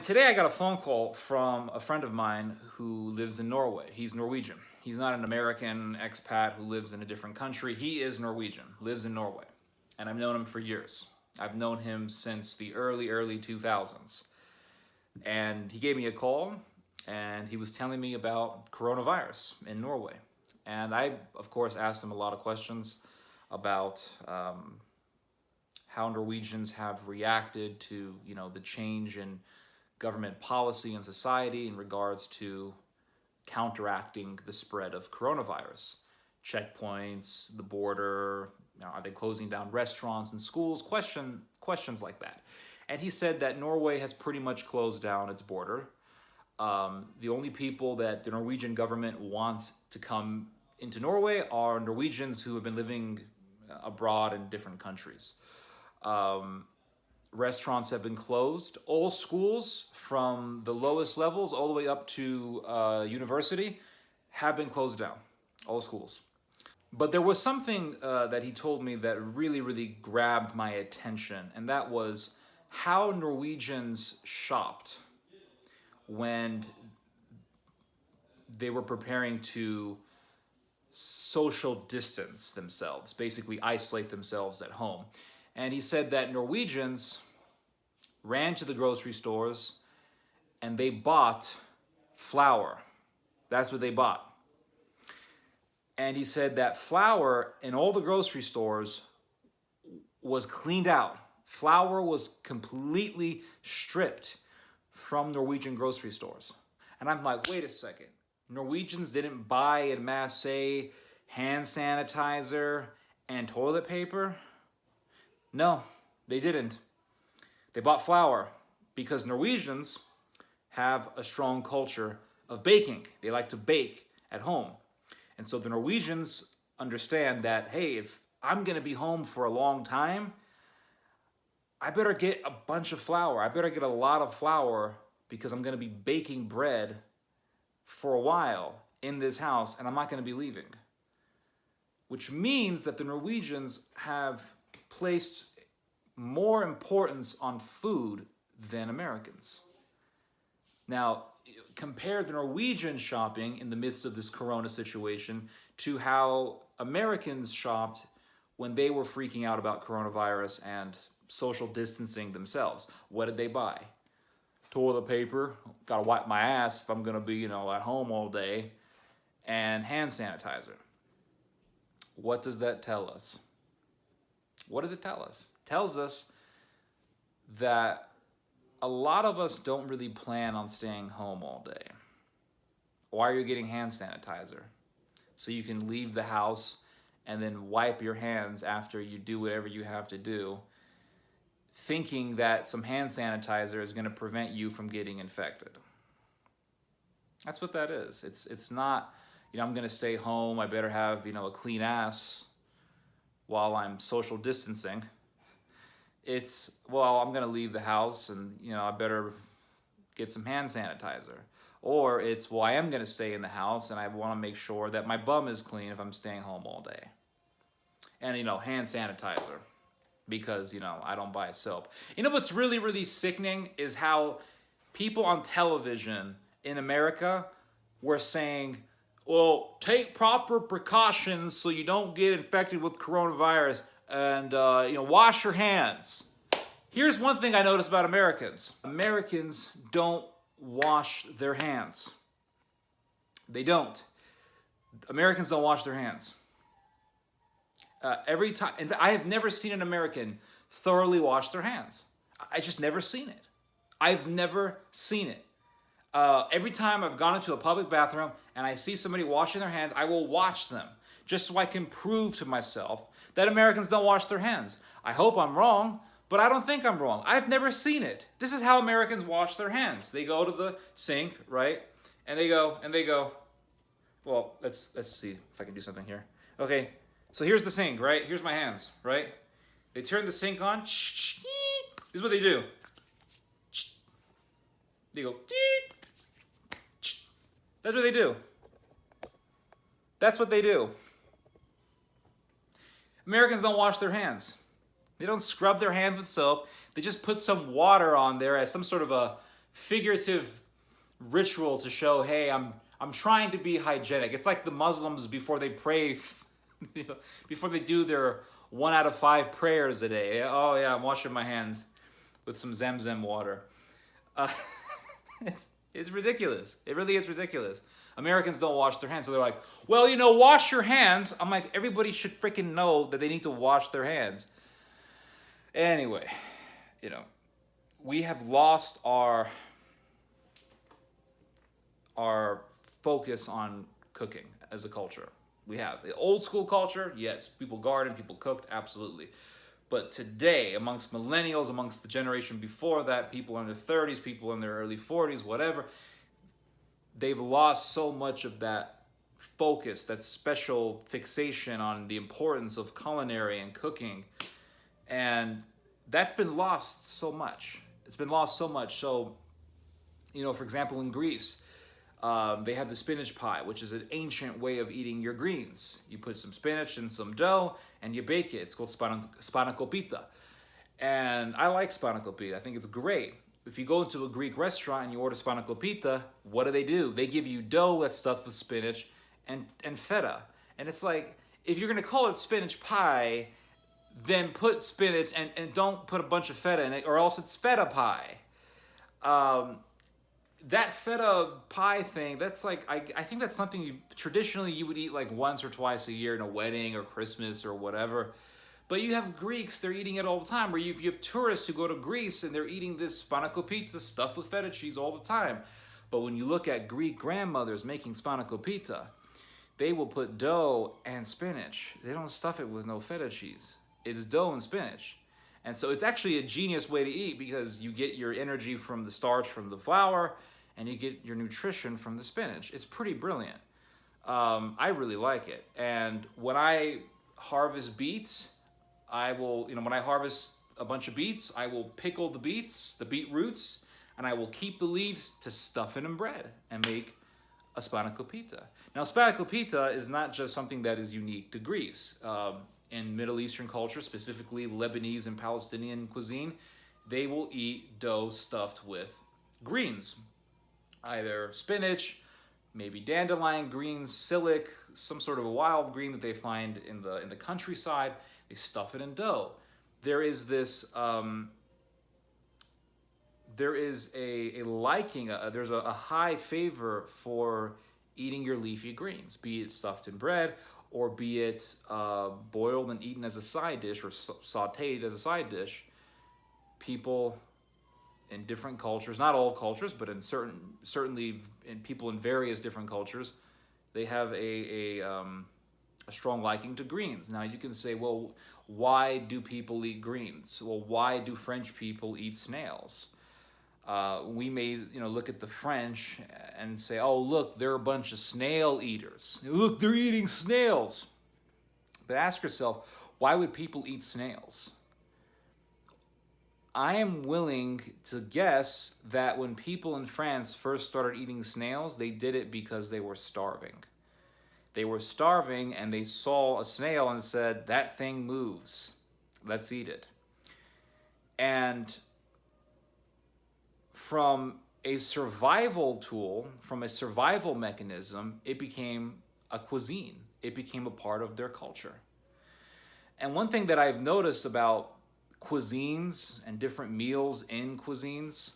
Today I got a phone call from a friend of mine who lives in Norway. He's Norwegian. He's not an American expat who lives in a different country. He is Norwegian, lives in Norway. And I've known him for years. I've known him since the early 2000s. And he gave me a call and he was telling me about coronavirus in Norway. And I, of course, asked him a lot of questions about how Norwegians have reacted to, the change in government policy and society in regards to counteracting the spread of coronavirus. Checkpoints, the border, are they closing down restaurants and schools? Questions like that. And he said that Norway has pretty much closed down its border. The only people that the Norwegian government wants to come into Norway are Norwegians who have been living abroad in different countries. Restaurants have been closed. All schools, from the lowest levels all the way up to university, have been closed down. All schools. But there was something that he told me that really grabbed my attention, and that was how Norwegians shopped when they were preparing to social distance themselves, basically isolate themselves at home. And he said that Norwegians ran to the grocery stores and they bought flour. That's what they bought. And he said that flour in all the grocery stores was cleaned out. Flour was completely stripped from Norwegian grocery stores. And I'm like, wait a second. Norwegians didn't buy en masse hand sanitizer and toilet paper? No, they didn't. They bought flour because Norwegians have a strong culture of baking. They like to bake at home. And so the Norwegians understand that, hey, if I'm going to be home for a long time, I better get a bunch of flour. I better get a lot of flour because I'm going to be baking bread for a while in this house and I'm not going to be leaving. Which means that the Norwegians have placed more importance on food than Americans. Now, compare the Norwegian shopping in the midst of this corona situation to how Americans shopped when they were freaking out about coronavirus and social distancing themselves. What did they buy? Toilet paper, gotta wipe my ass if I'm gonna be, at home all day, and hand sanitizer. What does that tell us? What does it tell us? It tells us that a lot of us don't really plan on staying home all day. Why are you getting hand sanitizer? So you can leave the house and then wipe your hands after you do whatever you have to do, thinking that some hand sanitizer is going to prevent you from getting infected. That's what that is. It's not, I'm going to stay home, I better have, a clean ass while I'm social distancing. It's, well, I'm going to leave the house and, I better get some hand sanitizer. Or it's, well, I am going to stay in the house and I want to make sure that my bum is clean if I'm staying home all day. And, hand sanitizer because, I don't buy soap. What's really sickening is how people on television in America were saying, well, take proper precautions so you don't get infected with coronavirus and, wash your hands. Here's one thing I noticed about Americans. Americans don't wash their hands. They don't. Americans don't wash their hands. Every time, in fact, I have never seen an American thoroughly wash their hands. I just never seen it. I've never seen it. Every time I've gone into a public bathroom and I see somebody washing their hands, I will watch them just so I can prove to myself that Americans don't wash their hands. I hope I'm wrong, but I don't think I'm wrong. I've never seen it. This is how Americans wash their hands. They go to the sink, right? And they go, well, let's see if I can do something here. Okay, so here's the sink, right? Here's my hands, right? They turn the sink on. This is what they do. They go, that's what they do. That's what they do. Americans don't wash their hands. They don't scrub their hands with soap. They just put some water on there as some sort of a figurative ritual to show, hey, I'm trying to be hygienic. It's like the Muslims before they pray, before they do their 1 out of 5 prayers a day. Oh yeah, I'm washing my hands with some Zamzam water. Uh, it's ridiculous. It really is ridiculous. Americans don't wash their hands, so they're like, well, wash your hands. I'm like, everybody should freaking know that they need to wash their hands. Anyway, we have lost our focus on cooking as a culture. We have the old school culture, yes, people garden, people cooked, absolutely. But today, amongst millennials, amongst the generation before that, people in their 30s, people in their early 40s, whatever, they've lost so much of that focus, that special fixation on the importance of culinary and cooking. And that's been lost so much. It's been lost so much. So, for example, in Greece, they have the spinach pie, which is an ancient way of eating your greens. You put some spinach in some dough and you bake it. It's called spanakopita. And I like spanakopita. I think it's great. If you go into a Greek restaurant and you order spanakopita, what do? They give you dough that's stuffed with spinach and feta. And it's like, if you're going to call it spinach pie, then put spinach and don't put a bunch of feta in it, or else it's feta pie. That feta pie thing, that's like, I think that's something traditionally you would eat like once or twice a year in a wedding or Christmas or whatever. But you have Greeks, they're eating it all the time. Or you have tourists who go to Greece and they're eating this spanakopita stuffed with feta cheese all the time. But when you look at Greek grandmothers making spanakopita, they will put dough and spinach. They don't stuff it with no feta cheese. It's dough and spinach. And so it's actually a genius way to eat because you get your energy from the starch from the flour and you get your nutrition from the spinach. It's pretty brilliant. I really like it. And when I harvest beets, when I harvest a bunch of beets, I will pickle the beets, the beet roots, and I will keep the leaves to stuff it in bread and make a spanakopita. Now, spanakopita is not just something that is unique to Greece. In Middle Eastern culture, specifically Lebanese and Palestinian cuisine, they will eat dough stuffed with greens. Either spinach, maybe dandelion greens, silic, some sort of a wild green that they find in the countryside. They stuff it in dough. There is this, there is a liking, there's a high favor for eating your leafy greens, be it stuffed in bread or be it boiled and eaten as a side dish or sauteed as a side dish. People in different cultures, not all cultures, but in certainly in people in various different cultures, they have a strong liking to greens. Now you can say, well, why do people eat greens? Well, why do French people eat snails? We may, look at the French and say, oh, look, they're a bunch of snail eaters. Look, they're eating snails. But ask yourself, why would people eat snails? I am willing to guess that when people in France first started eating snails, they did it because they were starving. They were starving and they saw a snail and said, that thing moves. Let's eat it. And from a survival tool, from a survival mechanism, it became a cuisine. It became a part of their culture. And one thing that I've noticed about cuisines and different meals in cuisines,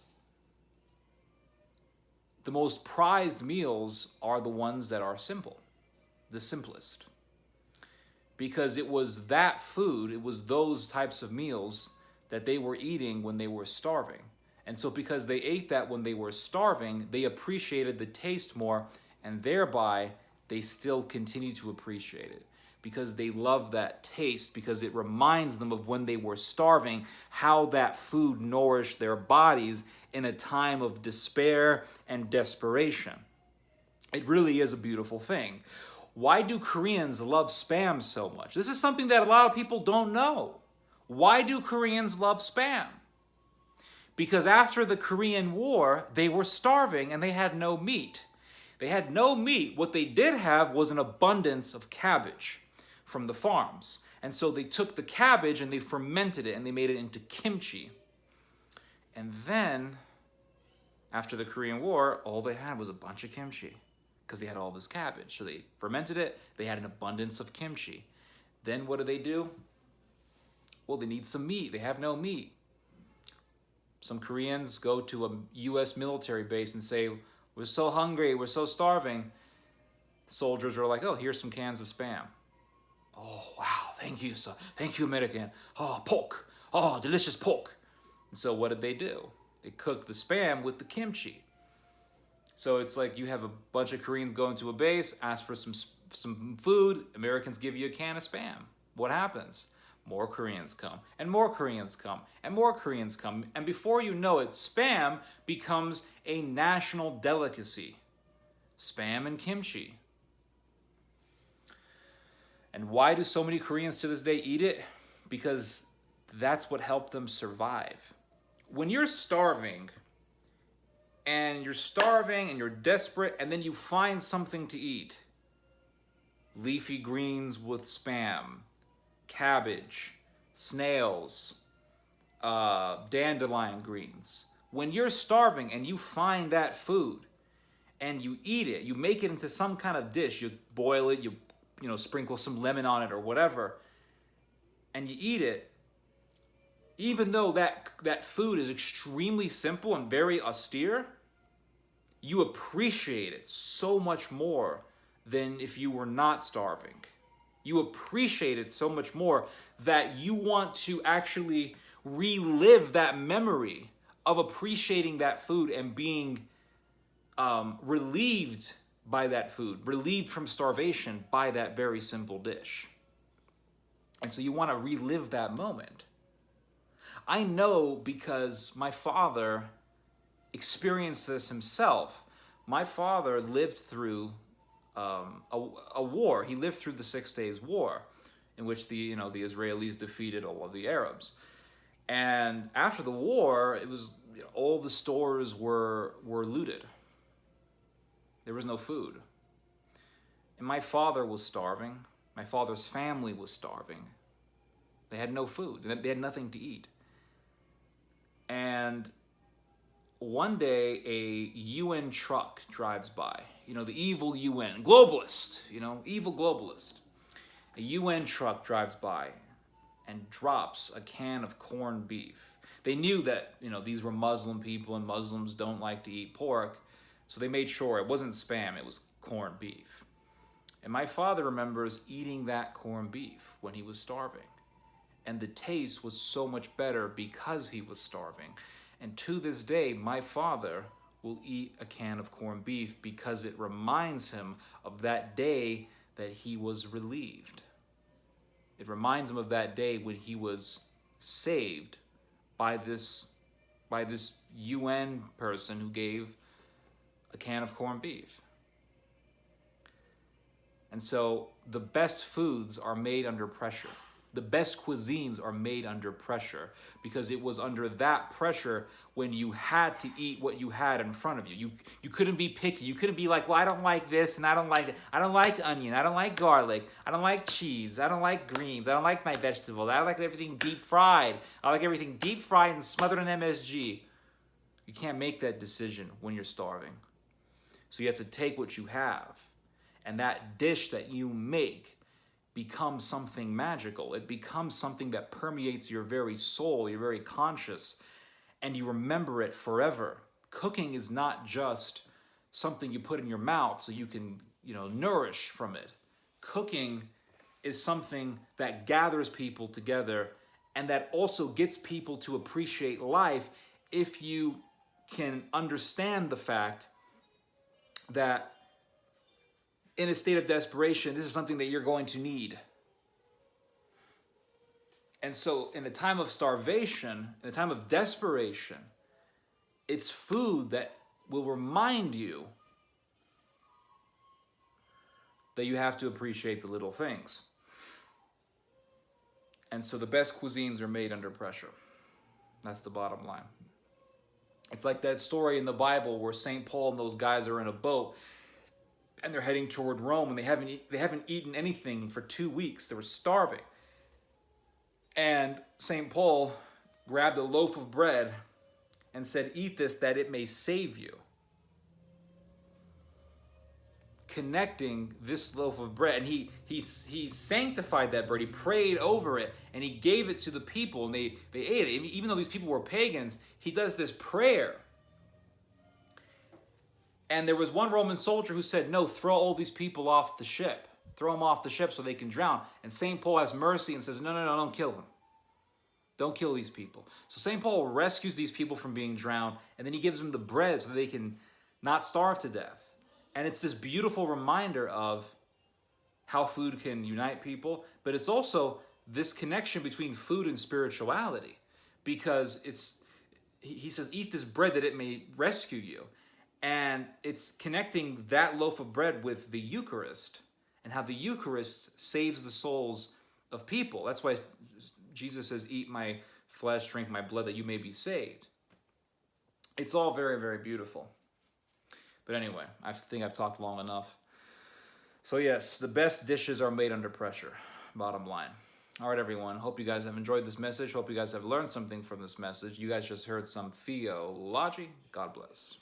the most prized meals are the ones that are simple, the simplest. Because it was that food, it was those types of meals that they were eating when they were starving. And so because they ate that when they were starving, they appreciated the taste more, and thereby they still continue to appreciate it. Because they love that taste, because it reminds them of when they were starving, how that food nourished their bodies in a time of despair and desperation. It really is a beautiful thing. Why do Koreans love Spam so much? This is something that a lot of people don't know. Why do Koreans love Spam? Because after the Korean War, they were starving and they had no meat. They had no meat. What they did have was an abundance of cabbage from the farms. And so they took the cabbage and they fermented it and they made it into kimchi. And then After the Korean War, all they had was a bunch of kimchi because they had all this cabbage. So they fermented it. They had an abundance of kimchi. Then what do? Well, they need some meat. They have no meat. Some Koreans go to a U.S. military base and say, we're so hungry, we're so starving. The soldiers are like, oh, here's some cans of Spam. Oh, wow, thank you, sir. Thank you, American. Oh, pork. Oh, delicious pork. And so what did they do? They cooked the Spam with the kimchi. So it's like you have a bunch of Koreans going to a base, ask for some food, Americans give you a can of Spam. What happens? More Koreans come, and more Koreans come, and more Koreans come, and before you know it, Spam becomes a national delicacy. Spam and kimchi. And why do so many Koreans to this day eat it? Because that's what helped them survive. When you're starving, and you're desperate, and then you find something to eat, leafy greens with Spam, cabbage, snails, dandelion greens. When you're starving and you find that food and you eat it, you make it into some kind of dish, you boil it, you sprinkle some lemon on it or whatever, and you eat it, even though that food is extremely simple and very austere, you appreciate it so much more than if you were not starving. You appreciate it so much more that you want to actually relive that memory of appreciating that food and being relieved by that food, relieved from starvation by that very simple dish. And so you want to relive that moment. I know because my father experienced this himself. My father lived through a war. He lived through the 6 Days War, in which the Israelis defeated all of the Arabs. And after the war, it was all the stores were looted. There was no food. And my father was starving. My father's family was starving. They had no food. They had nothing to eat. And one day, a UN truck drives by. The evil UN, globalist, evil globalist. A UN truck drives by and drops a can of corned beef. They knew that, these were Muslim people and Muslims don't like to eat pork, so they made sure it wasn't Spam, it was corned beef. And my father remembers eating that corned beef when he was starving. And the taste was so much better because he was starving. And to this day, my father will eat a can of corned beef because it reminds him of that day that he was relieved. It reminds him of that day when he was saved by this UN person who gave a can of corned beef. And so the best foods are made under pressure. The best cuisines are made under pressure because it was under that pressure when you had to eat what you had in front of you. You couldn't be picky. You couldn't be like, well, I don't like this and I don't like that. I don't like onion. I don't like garlic. I don't like cheese. I don't like greens. I don't like my vegetables. I like everything deep fried. I like everything deep fried and smothered in MSG. You can't make that decision when you're starving. So you have to take what you have, and that dish that you make becomes something magical. It becomes something that permeates your very soul, your very conscious, and you remember it forever. Cooking is not just something you put in your mouth so you can, nourish from it. Cooking is something that gathers people together and that also gets people to appreciate life if you can understand the fact that in a state of desperation, this is something that you're going to need. And so in a time of starvation, in a time of desperation, it's food that will remind you that you have to appreciate the little things. And so the best cuisines are made under pressure. That's the bottom line. It's like that story in the Bible where St. Paul and those guys are in a boat and they're heading toward Rome, and they haven't eaten anything for 2 weeks. They were starving. And St. Paul grabbed a loaf of bread and said, "Eat this that it may save you." Connecting this loaf of bread, and he sanctified that bread. He prayed over it, and he gave it to the people, and they ate it. Even though these people were pagans, he does this prayer. And there was one Roman soldier who said, "No, throw all these people off the ship. Throw them off the ship so they can drown." And St. Paul has mercy and says, "No, no, no, don't kill them. Don't kill these people." So St. Paul rescues these people from being drowned, and then he gives them the bread so they can not starve to death. And it's this beautiful reminder of how food can unite people, but it's also this connection between food and spirituality, because he says, "Eat this bread that it may rescue you." And it's connecting that loaf of bread with the Eucharist and how the Eucharist saves the souls of people. That's why Jesus says, "Eat my flesh, drink my blood, that you may be saved." It's all very, very beautiful. But anyway, I think I've talked long enough. So yes, the best dishes are made under pressure, bottom line. All right, everyone. Hope you guys have enjoyed this message. Hope you guys have learned something from this message. You guys just heard some theology. God bless.